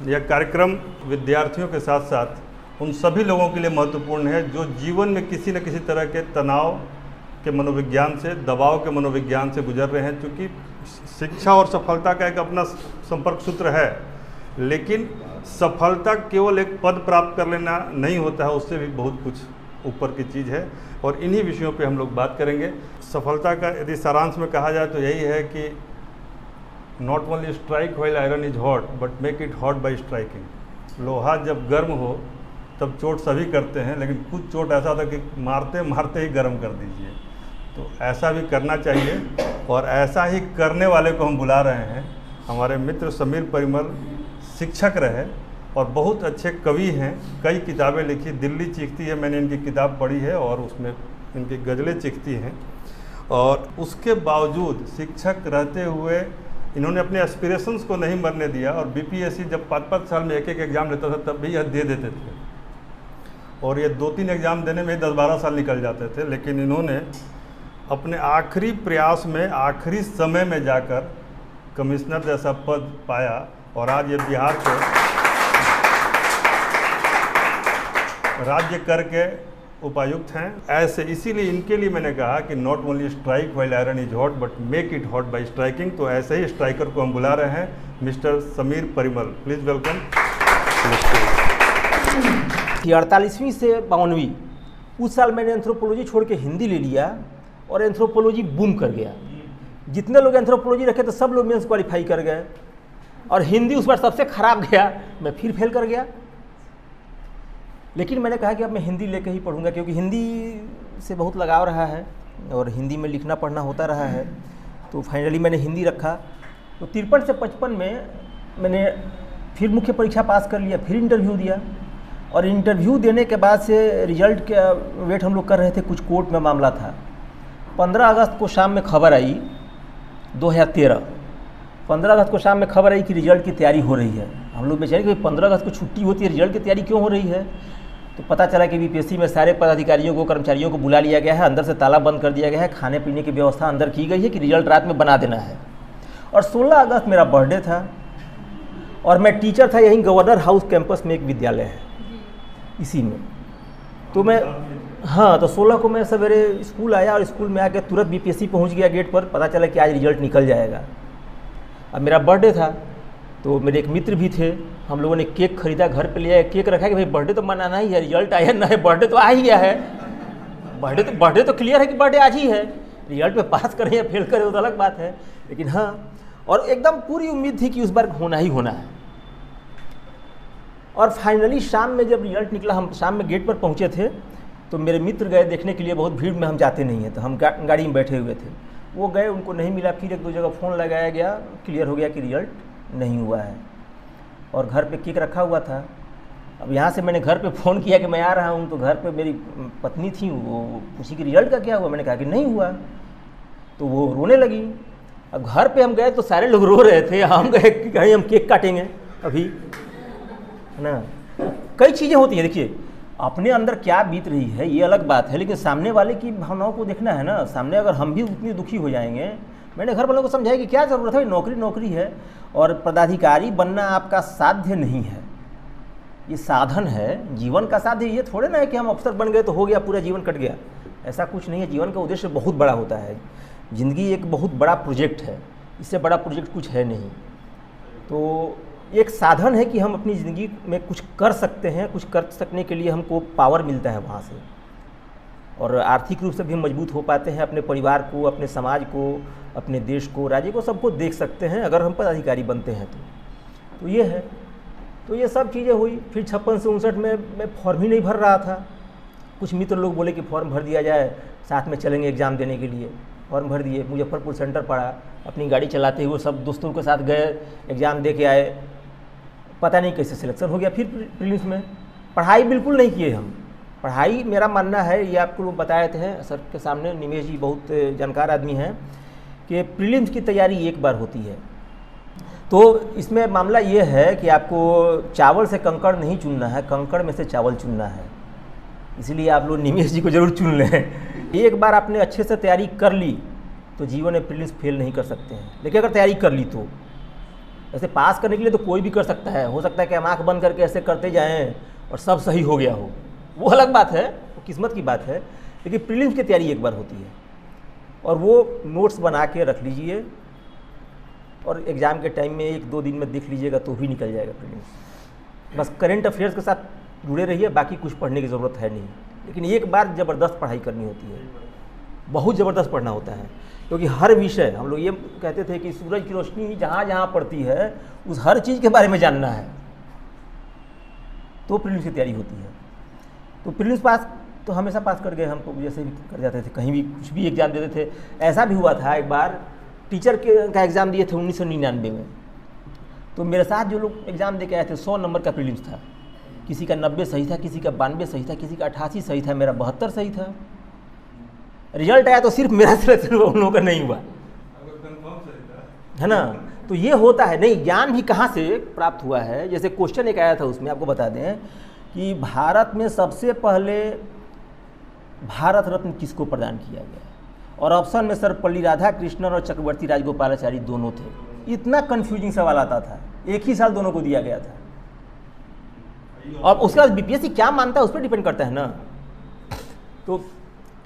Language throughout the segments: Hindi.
यह कार्यक्रम विद्यार्थियों के साथ साथ उन सभी लोगों के लिए महत्वपूर्ण है जो जीवन में किसी न किसी तरह के तनाव के मनोविज्ञान से, दबाव के मनोविज्ञान से गुजर रहे हैं। क्योंकि शिक्षा और सफलता का एक अपना संपर्क सूत्र है, लेकिन सफलता केवल एक पद प्राप्त कर लेना नहीं होता है, उससे भी बहुत कुछ ऊपर की चीज़ है। और इन्हीं विषयों पे हम लोग बात करेंगे। सफलता का यदि सारांश में कहा जाए तो यही है कि not only strike while iron is hot but make it hot by striking. लोहा जब गर्म हो तब चोट सभी करते हैं, लेकिन कुछ चोट ऐसा था कि मारते मारते ही गर्म कर दीजिए। तो ऐसा भी करना चाहिए, और ऐसा ही करने वाले को हम बुला रहे हैं। हमारे मित्र समीर परिमल शिक्षक रहे और बहुत अच्छे कवि हैं, कई किताबें लिखी। दिल्ली चीखती है, मैंने इनकी किताब पढ़ी है और उसमें इनकी गज़लें चीखती हैं। और उसके बावजूद शिक्षक रहते हुए इन्होंने अपने एस्पिरेशंस को नहीं मरने दिया, और बीपीएससी जब 5-5 साल में एक एग्ज़ाम लेता था तब भी यह दे देते थे, और ये 2-3 एग्ज़ाम देने में 10-12 साल निकल जाते थे। लेकिन इन्होंने अपने आखिरी प्रयास में, आखिरी समय में जाकर कमिश्नर जैसा पद पाया, और आज ये बिहार के राज्य कर के उपायुक्त हैं। ऐसे इसीलिए इनके लिए मैंने कहा कि not only strike while iron is hot but make it hot by striking. तो ऐसे ही स्ट्राइकर को हम बुला रहे हैं, mister Sameer Parimal, please welcome. 48वीं से 52वीं उस साल मैंने एंथ्रोपोलॉजी छोड़ के हिंदी ले लिया, और एंथ्रोपोलॉजी बूम कर गया। जितने लोग एंथ्रोपोलॉजी रखे तो सब लोग मेंस क्वालिफाई कर गए, और हिंदी उस बार सबसे खराब गया, मैं फिर फेल कर गया। लेकिन मैंने कहा कि अब मैं हिंदी लेके ही पढ़ूंगा, क्योंकि हिंदी से बहुत लगाव रहा है और हिंदी में लिखना पढ़ना होता रहा है। तो फाइनली मैंने हिंदी रखा। तो 53 से 55 में मैंने फिर मुख्य परीक्षा पास कर लिया, फिर इंटरव्यू दिया, और इंटरव्यू देने के बाद से रिजल्ट का वेट हम लोग कर रहे थे। कुछ कोर्ट में मामला था। 15 अगस्त को शाम में खबर आई, 2013 15 अगस्त को शाम में खबर आई कि रिजल्ट की तैयारी हो रही है। हम लोग बेचारे कि 15 अगस्त को छुट्टी होती है, रिजल्ट की तैयारी क्यों हो रही है? तो पता चला कि बीपीएससी में सारे पदाधिकारियों को, कर्मचारियों को बुला लिया गया है, अंदर से ताला बंद कर दिया गया है, खाने पीने की व्यवस्था अंदर की गई है कि रिजल्ट रात में बना देना है। और 16 अगस्त मेरा बर्थडे था, और मैं टीचर था यहीं गवर्नर हाउस कैंपस में, एक विद्यालय है इसी में। तो मैं तो 16 को मैं सवेरे स्कूल आया, और स्कूल में आके तुरंत बीपीएससी पहुंच गया गेट पर। पता चला कि आज रिजल्ट निकल जाएगा। अब मेरा बर्थडे था, तो मेरे एक मित्र भी थे, हम लोगों ने केक खरीदा, घर पे ले आया, केक रखा कि भाई बर्थडे तो मनाना ही है, रिजल्ट आया ना है, बर्थडे तो आ ही गया है। बर्थडे तो क्लियर है कि बर्थडे आज ही है, रिजल्ट में पास करें या फेल करें वो तो अलग बात है। लेकिन और एकदम पूरी उम्मीद थी कि उस बार होना ही होना है। और फाइनली शाम में जब रिजल्ट निकला, हम शाम में गेट पर पहुँचे थे, तो मेरे मित्र गए देखने के लिए। बहुत भीड़ में हम जाते नहीं हैं, तो हम गाड़ी में बैठे हुए थे। वो गए, उनको नहीं मिला, फिर 1-2 जगह फ़ोन लगाया गया, क्लियर हो गया कि रिजल्ट नहीं हुआ है। और घर पे केक रखा हुआ था। अब यहाँ से मैंने घर पे फ़ोन किया कि मैं आ रहा हूँ, तो घर पे मेरी पत्नी थी, वो पूछी कि रिजल्ट का क्या हुआ? मैंने कहा कि नहीं हुआ। तो वो रोने लगी। अब घर पे हम गए तो सारे लोग रो रहे थे, हम गए कि कहीं हम केक काटेंगे अभी, है ना। कई चीज़ें होती हैं, देखिए अपने अंदर क्या बीत रही है ये अलग बात है, लेकिन सामने वाले की भावनाओं को देखना है ना। सामने अगर हम भी उतनी दुखी हो जाएंगे, मैंने घर वालों को समझाया कि क्या ज़रूरत है, नौकरी है, और पदाधिकारी बनना आपका साध्य नहीं है, ये साधन है, जीवन का साध्य। ये थोड़े ना है कि हम अफसर बन गए तो हो गया, पूरा जीवन कट गया, ऐसा कुछ नहीं है। जीवन का उद्देश्य बहुत बड़ा होता है। ज़िंदगी एक बहुत बड़ा प्रोजेक्ट है, इससे बड़ा प्रोजेक्ट कुछ है नहीं। तो एक साधन है कि हम अपनी ज़िंदगी में कुछ कर सकते हैं, कुछ कर सकने के लिए हमको पावर मिलता है वहाँ से, और आर्थिक रूप से भी मजबूत हो पाते हैं। अपने परिवार को, अपने समाज को, अपने देश को, राज्य को, सबको देख सकते हैं अगर हम पदाधिकारी बनते हैं तो ये है। तो ये सब चीज़ें हुई। फिर 56 से 59 में मैं फॉर्म ही नहीं भर रहा था। कुछ मित्र लोग बोले कि फॉर्म भर दिया जाए, साथ में चलेंगे एग्ज़ाम देने के लिए। फॉर्म भर दिए, मुजफ्फरपुर सेंटर पड़ा, अपनी गाड़ी चलाते हुए सब दोस्तों के साथ गए, एग्ज़ाम दे के आए। पता नहीं कैसे सिलेक्शन हो गया। फिर प्रीलिम्स में पढ़ाई बिल्कुल नहीं किए हम। पढ़ाई, मेरा मानना है, ये आपको लोग बताए थे सर के सामने, निमेश जी बहुत जानकार आदमी हैं, कि प्रीलिम्स की तैयारी एक बार होती है। तो इसमें मामला ये है कि आपको चावल से कंकड़ नहीं चुनना है, कंकड़ में से चावल चुनना है। इसलिए आप लोग निमेश जी को जरूर चुन लें। एक बार आपने अच्छे से तैयारी कर ली तो जीवन में प्रीलिम्स फेल नहीं कर सकते हैं। लेकिन अगर तैयारी कर ली तो ऐसे पास करने के लिए तो कोई भी कर सकता है, हो सकता है कि हम आँख बंद करके ऐसे करते जाएँ और सब सही हो गया हो, वो अलग बात है, वो किस्मत की बात है। लेकिन प्रीलिम्स की तैयारी एक बार होती है और वो नोट्स बना के रख लीजिए और एग्ज़ाम के टाइम में 1-2 दिन में देख लीजिएगा तो भी निकल जाएगा प्रीलिम्स। बस करंट अफेयर्स के साथ जुड़े रहिए, बाकी कुछ पढ़ने की ज़रूरत है नहीं। लेकिन एक बार ज़बरदस्त पढ़ाई करनी होती है, बहुत ज़बरदस्त पढ़ना होता है, क्योंकि हर विषय, हम लोग ये कहते थे कि सूरज की रोशनी जहाँ जहाँ पड़ती है उस हर चीज़ के बारे में जानना है, तो प्रीलिम्स की तैयारी होती है। तो प्रीलिम्स पास तो हमेशा पास कर गए, हम तो जैसे भी कर जाते थे, कहीं भी कुछ भी एग्ज़ाम देते थे। ऐसा भी हुआ था एक बार, टीचर का एग्ज़ाम दिए थे 1999 में, तो मेरे साथ जो लोग एग्ज़ाम दे के आए थे 100 नंबर का प्रीलिम्स था, किसी का 90 सही था, किसी का 92 सही था, किसी का 88 सही था, मेरा 72 सही था। रिजल्ट आया तो सिर्फ मेरा सिलेक्शन उन लोगों का नहीं हुआ, है ना। तो ये होता है, नहीं ज्ञान भी कहाँ से प्राप्त हुआ है। जैसे क्वेश्चन एक आया था, उसमें आपको बता दें कि भारत में सबसे पहले भारत रत्न किसको प्रदान किया गया, और ऑप्शन में सर्वपल्ली राधाकृष्णन और चक्रवर्ती राजगोपालाचारी दोनों थे। इतना कंफ्यूजिंग सवाल आता था, एक ही साल दोनों को दिया गया था। और उसके बाद बीपीएससी क्या मानता है उस पर डिपेंड करता है ना। तो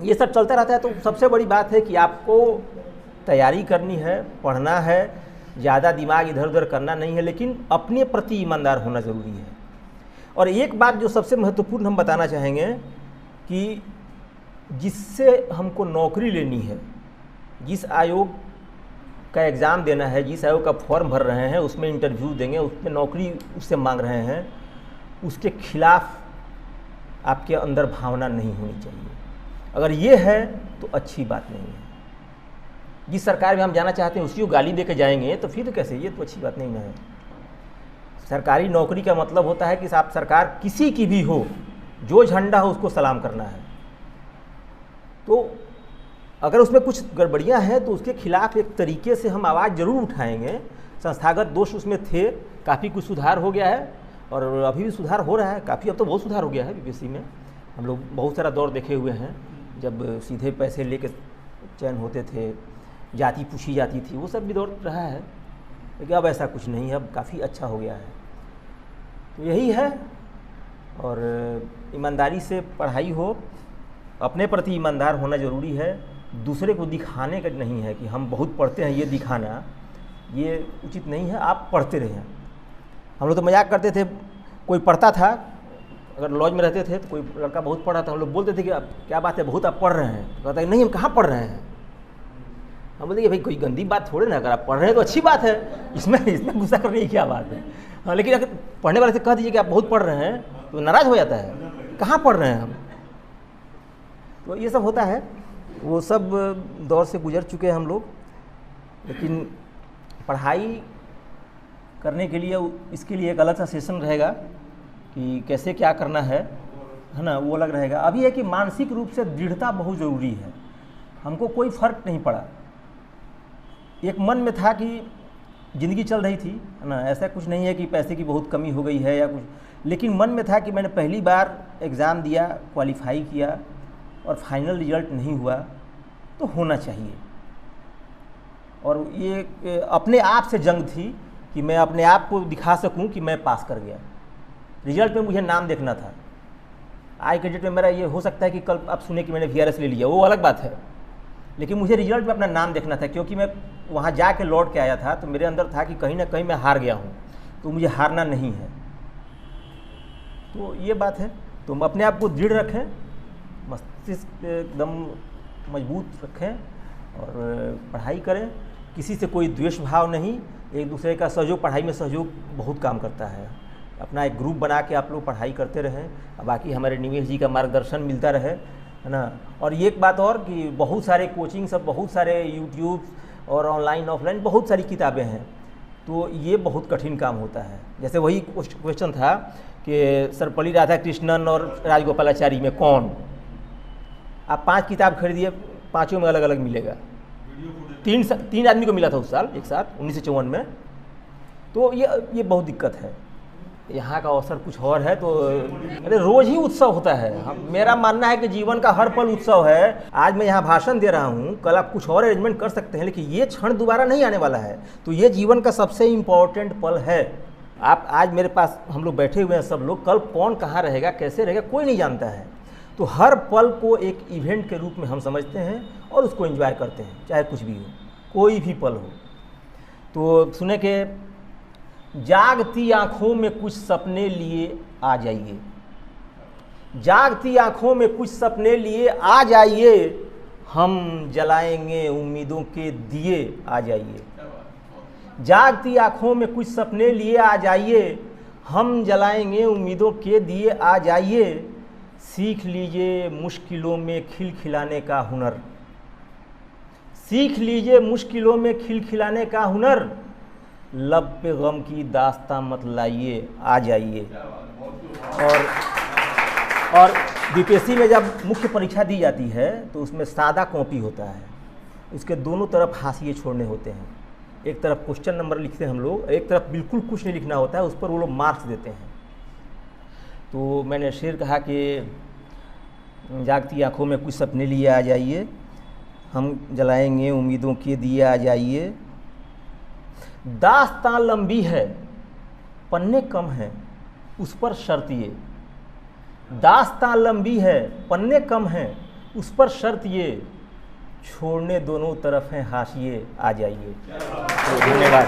ये सब चलता रहता है। तो सबसे बड़ी बात है कि आपको तैयारी करनी है, पढ़ना है, ज़्यादा दिमाग इधर उधर करना नहीं है, लेकिन अपने प्रति ईमानदार होना ज़रूरी है। और एक बात जो सबसे महत्वपूर्ण हम बताना चाहेंगे कि जिससे हमको नौकरी लेनी है, जिस आयोग का एग्ज़ाम देना है, जिस आयोग का फॉर्म भर रहे हैं, उसमें इंटरव्यू देंगे, उसमें नौकरी उससे मांग रहे हैं, उसके खिलाफ आपके अंदर भावना नहीं होनी चाहिए। अगर ये है तो अच्छी बात नहीं है। जिस सरकार में हम जाना चाहते हैं उसी को गाली दे के जाएंगे तो फिर कैसे, ये तो अच्छी बात नहीं है। सरकारी नौकरी का मतलब होता है कि आप सरकार किसी की भी हो, जो झंडा हो उसको सलाम करना है। तो अगर उसमें कुछ गड़बड़ियां हैं तो उसके खिलाफ एक तरीके से हम आवाज़ ज़रूर उठाएंगे। संस्थागत दोष उसमें थे, काफ़ी कुछ सुधार हो गया है और अभी भी सुधार हो रहा है काफ़ी, अब तो बहुत सुधार हो गया है बीपीएससी में। हम लोग बहुत सारा दौर देखे हुए हैं, जब सीधे पैसे लेके चयन होते थे, जाति पूछी जाती थी, वो सब भी दौर रहा है। लेकिन अब ऐसा कुछ नहीं है, अब काफ़ी अच्छा हो गया है। तो यही है, और ईमानदारी से पढ़ाई हो, अपने प्रति ईमानदार होना ज़रूरी है। दूसरे को दिखाने का नहीं है कि हम बहुत पढ़ते हैं, ये दिखाना ये उचित नहीं है। आप पढ़ते रहें। हम लोग तो मजाक करते थे, कोई पढ़ता था, अगर लॉज में रहते थे तो कोई लड़का बहुत पढ़ा था, हम लोग बोलते थे कि आप क्या बात है, बहुत आप पढ़ रहे हैं। तो कहता है नहीं, हम कहाँ पढ़ रहे हैं। हम बोलते कि भाई कोई गंदी बात थोड़े ना, अगर आप पढ़ रहे हैं तो अच्छी बात है, इसमें गुस्सा करने की क्या बात है। हाँ, लेकिन अगर पढ़ने वाले से कह दीजिए कि आप बहुत पढ़ रहे हैं तो नाराज़ हो जाता है, कहाँ पढ़ रहे हैं हम। तो ये सब होता है, वो सब दौर से गुजर चुके हैं हम लोग। लेकिन पढ़ाई करने के लिए इसके लिए एक अलग सा सेशन रहेगा कि कैसे क्या करना है ना, वो अलग रहेगा। अभी है कि मानसिक रूप से दृढ़ता बहुत ज़रूरी है। हमको कोई फ़र्क नहीं पड़ा, एक मन में था कि ज़िंदगी चल रही थी, है ना, ऐसा कुछ नहीं है कि पैसे की बहुत कमी हो गई है या कुछ, लेकिन मन में था कि मैंने पहली बार एग्ज़ाम दिया, क्वालिफाई किया और फाइनल रिजल्ट नहीं हुआ तो होना चाहिए। और ये अपने आप से जंग थी कि मैं अपने आप को दिखा सकूं कि मैं पास कर गया। रिजल्ट में मुझे नाम देखना था। आज के डेट में मेरा ये हो सकता है कि कल आप सुने कि मैंने VRS ले लिया, वो अलग बात है, लेकिन मुझे रिजल्ट में अपना नाम देखना था, क्योंकि मैं वहाँ जा के लौट के आया था तो मेरे अंदर था कि कहीं ना कहीं मैं हार गया हूँ, तो मुझे हारना नहीं है। तो ये बात है, तो हम अपने आप को दृढ़ रखें, मस्तिष्क एकदम मजबूत रखें और पढ़ाई करें। किसी से कोई द्वेष भाव नहीं, एक दूसरे का सहयोग, पढ़ाई में सहयोग बहुत काम करता है। अपना एक ग्रुप बना के आप लोग पढ़ाई करते रहें, बाकी हमारे निवेश जी का मार्गदर्शन मिलता रहे, है ना। और एक बात और कि बहुत सारे कोचिंग सब, बहुत सारे यूट्यूब और ऑनलाइन ऑफलाइन बहुत सारी किताबें हैं, तो ये बहुत कठिन काम होता है। जैसे वही क्वेश्चन था कि सर्वपल्ली राधाकृष्णन और राजगोपालाचारी में कौन, आप 5 किताब खरीदिए, 5 में अलग अलग मिलेगा। 3 आदमी को मिला था उस साल एक साथ 1954 में। तो ये बहुत दिक्कत है। यहाँ का अवसर कुछ और है। तो अरे रोज़ ही उत्सव होता है। मेरा मानना है कि जीवन का हर पल उत्सव है। आज मैं यहाँ भाषण दे रहा हूँ, कल आप कुछ और अरेंजमेंट कर सकते हैं, लेकिन ये क्षण दोबारा नहीं आने वाला है। तो ये जीवन का सबसे इम्पोर्टेंट पल है। आप आज मेरे पास हम लोग बैठे हुए हैं सब लोग, कल कौन कहाँ रहेगा, कैसे रहेगा, कोई नहीं जानता है। तो हर पल को एक इवेंट के रूप में हम समझते हैं और उसको एंजॉय करते हैं, चाहे कुछ भी हो, कोई भी पल हो। तो सुने के जागती आँखों में कुछ सपने लिए आ जाइए, जागती आँखों में कुछ सपने लिए आ जाइए, हम जलाएंगे उम्मीदों के दिए आ जाइए। जागती आँखों में कुछ सपने लिए आ जाइए, हम जलाएंगे उम्मीदों के दिए आ जाइए। सीख लीजिए मुश्किलों में खिलखिलाने का हुनर, सीख लीजिए मुश्किलों में खिलखिलाने का हुनर। लब पे गम की दास्तां मत लाइए आ जाइए। और बीपीएससी में जब मुख्य परीक्षा दी जाती है तो उसमें सादा कॉपी होता है, उसके दोनों तरफ हाशिए छोड़ने होते हैं। एक तरफ क्वेश्चन नंबर लिखते हैं हम लोग, एक तरफ बिल्कुल कुछ नहीं लिखना होता है, उस पर वो लोग मार्क्स देते हैं। तो मैंने शेर कहा कि जागती आँखों में कुछ सपने लिए आ जाइए, हम जलाएंगे उम्मीदों के दिए आ जाइए। दास्तां लंबी है पन्ने कम हैं, उस पर शर्त ये। दास्तां लंबी है पन्ने कम हैं, उस पर शर्त ये। छोड़ने दोनों तरफ हैं हाशिए आ जाइए। धन्यवाद।